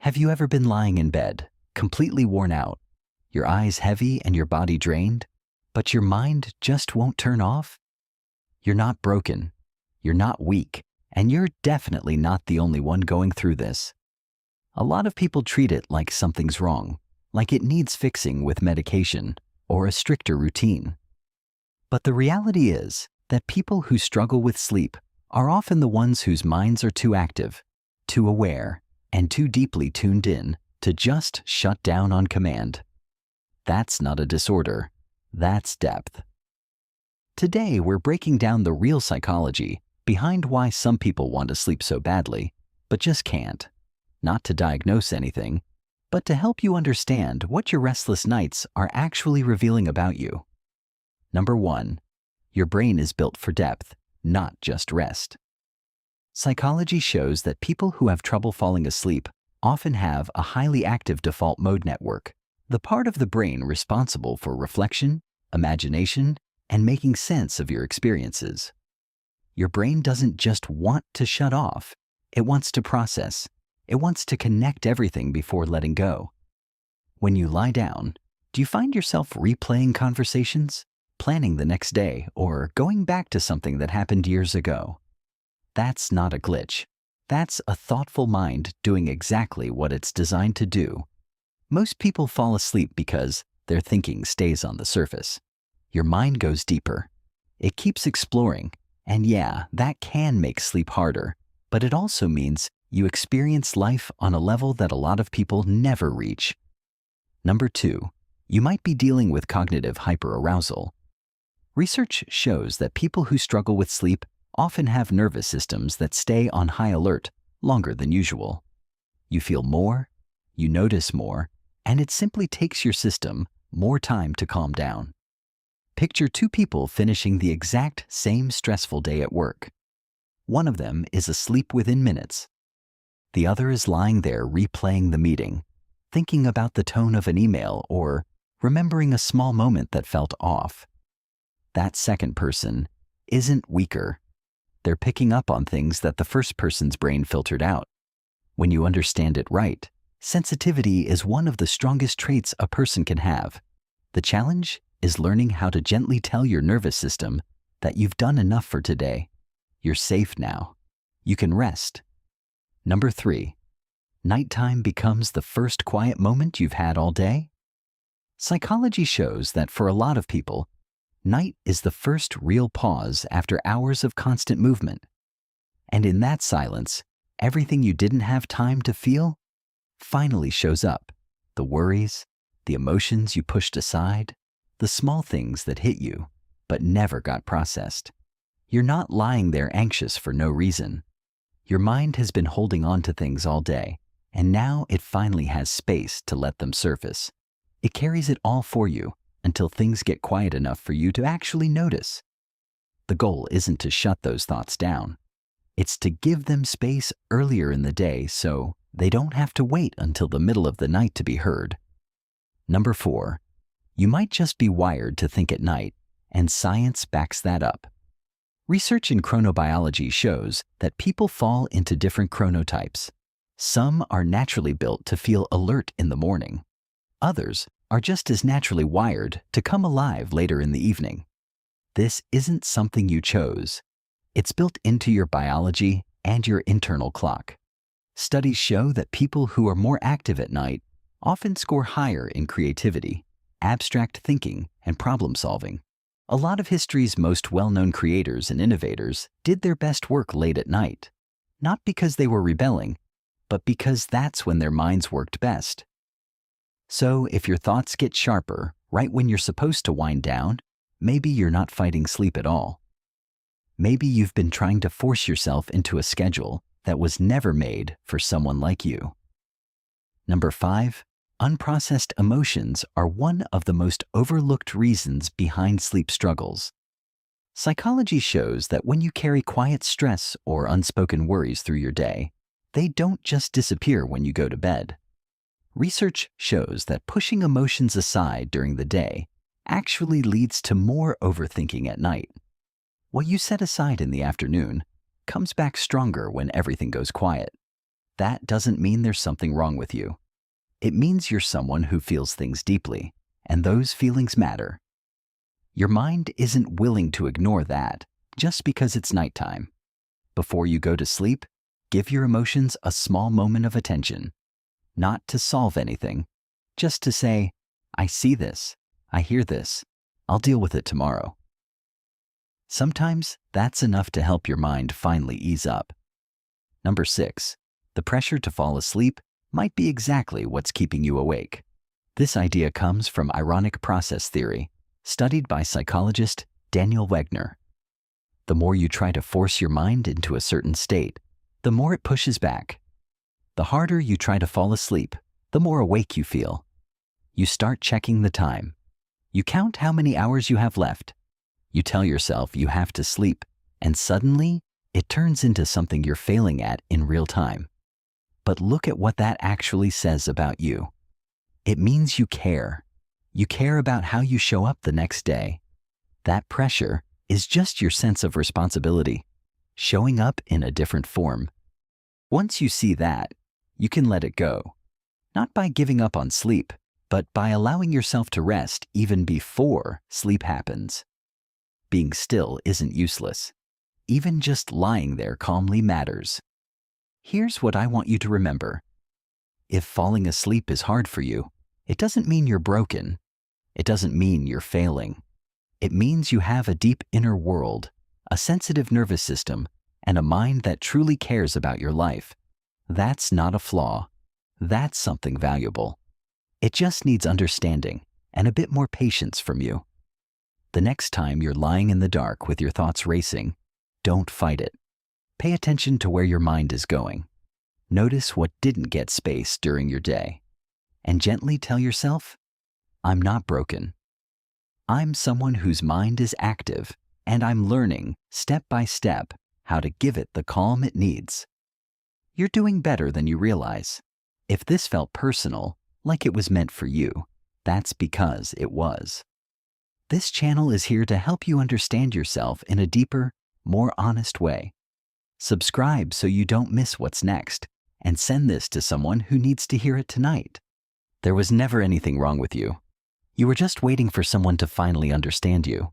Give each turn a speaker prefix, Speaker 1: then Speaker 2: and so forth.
Speaker 1: Have you ever been lying in bed, completely worn out, your eyes heavy and your body drained, but your mind just won't turn off? You're not broken, you're not weak, and you're definitely not the only one going through this. A lot of people treat it like something's wrong, like it needs fixing with medication or a stricter routine. But the reality is that people who struggle with sleep are often the ones whose minds are too active, too aware, and too deeply tuned in to just shut down on command. That's not a disorder, that's depth. Today, we're breaking down the real psychology behind why some people want to sleep so badly, but just can't. Not to diagnose anything, but to help you understand what your restless nights are actually revealing about you. Number 1, your brain is built for depth, not just rest. Psychology shows that people who have trouble falling asleep often have a highly active default mode network, the part of the brain responsible for reflection, imagination, and making sense of your experiences. Your brain doesn't just want to shut off, it wants to process. It wants to connect everything before letting go. When you lie down, do you find yourself replaying conversations, planning the next day, or going back to something that happened years ago? That's not a glitch. That's a thoughtful mind doing exactly what it's designed to do. Most people fall asleep because their thinking stays on the surface. Your mind goes deeper. It keeps exploring, and yeah, that can make sleep harder, but it also means you experience life on a level that a lot of people never reach. Number 2, you might be dealing with cognitive hyperarousal. Research shows that people who struggle with sleep often have nervous systems that stay on high alert longer than usual. You feel more, you notice more, and it simply takes your system more time to calm down. Picture 2 people finishing the exact same stressful day at work. One of them is asleep within minutes. The other is lying there replaying the meeting, thinking about the tone of an email or remembering a small moment that felt off. That second person isn't weaker. They're picking up on things that the first person's brain filtered out. When you understand it right, sensitivity is one of the strongest traits a person can have. The challenge is learning how to gently tell your nervous system that you've done enough for today. You're safe now. You can rest. Number 3, nighttime becomes the first quiet moment you've had all day. Psychology shows that for a lot of people, night is the first real pause after hours of constant movement. And in that silence, everything you didn't have time to feel finally shows up. The worries, the emotions you pushed aside, the small things that hit you but never got processed. You're not lying there anxious for no reason. Your mind has been holding on to things all day, and now it finally has space to let them surface. It carries it all for you until things get quiet enough for you to actually notice. The goal isn't to shut those thoughts down. It's to give them space earlier in the day so they don't have to wait until the middle of the night to be heard. Number 4, you might just be wired to think at night, and science backs that up. Research in chronobiology shows that people fall into different chronotypes. Some are naturally built to feel alert in the morning. Others are just as naturally wired to come alive later in the evening. This isn't something you chose. It's built into your biology and your internal clock. Studies show that people who are more active at night often score higher in creativity, abstract thinking, and problem solving. A lot of history's most well-known creators and innovators did their best work late at night, not because they were rebelling, but because that's when their minds worked best. So if your thoughts get sharper right when you're supposed to wind down, maybe you're not fighting sleep at all. Maybe you've been trying to force yourself into a schedule that was never made for someone like you. Number 5, unprocessed emotions are one of the most overlooked reasons behind sleep struggles. Psychology shows that when you carry quiet stress or unspoken worries through your day, they don't just disappear when you go to bed. Research shows that pushing emotions aside during the day actually leads to more overthinking at night. What you set aside in the afternoon comes back stronger when everything goes quiet. that doesn't mean there's something wrong with you. It means you're someone who feels things deeply, and those feelings matter. Your mind isn't willing to ignore that just because it's nighttime. Before you go to sleep, give your emotions a small moment of attention. Not to solve anything, just to say, I see this, I hear this, I'll deal with it tomorrow. Sometimes that's enough to help your mind finally ease up. Number 6, the pressure to fall asleep might be exactly what's keeping you awake. This idea comes from ironic process theory, studied by psychologist Daniel Wegner. The more you try to force your mind into a certain state, the more it pushes back. The harder you try to fall asleep, the more awake you feel. You start checking the time. You count how many hours you have left. You tell yourself you have to sleep, and suddenly it turns into something you're failing at in real time. But look at what that actually says about you. It means you care. You care about how you show up the next day. That pressure is just your sense of responsibility, showing up in a different form. Once you see that, you can let it go. Not by giving up on sleep, but by allowing yourself to rest even before sleep happens. Being still isn't useless. Even just lying there calmly matters. Here's what I want you to remember. If falling asleep is hard for you, it doesn't mean you're broken. It doesn't mean you're failing. It means you have a deep inner world, a sensitive nervous system, and a mind that truly cares about your life. That's not a flaw. That's something valuable. It just needs understanding and a bit more patience from you. The next time you're lying in the dark with your thoughts racing, don't fight it. Pay attention to where your mind is going. Notice what didn't get space during your day. And gently tell yourself, I'm not broken. I'm someone whose mind is active, and I'm learning, step by step, how to give it the calm it needs. You're doing better than you realize. If this felt personal, like it was meant for you, that's because it was. This channel is here to help you understand yourself in a deeper, more honest way. Subscribe so you don't miss what's next, and send this to someone who needs to hear it tonight. There was never anything wrong with you. You were just waiting for someone to finally understand you.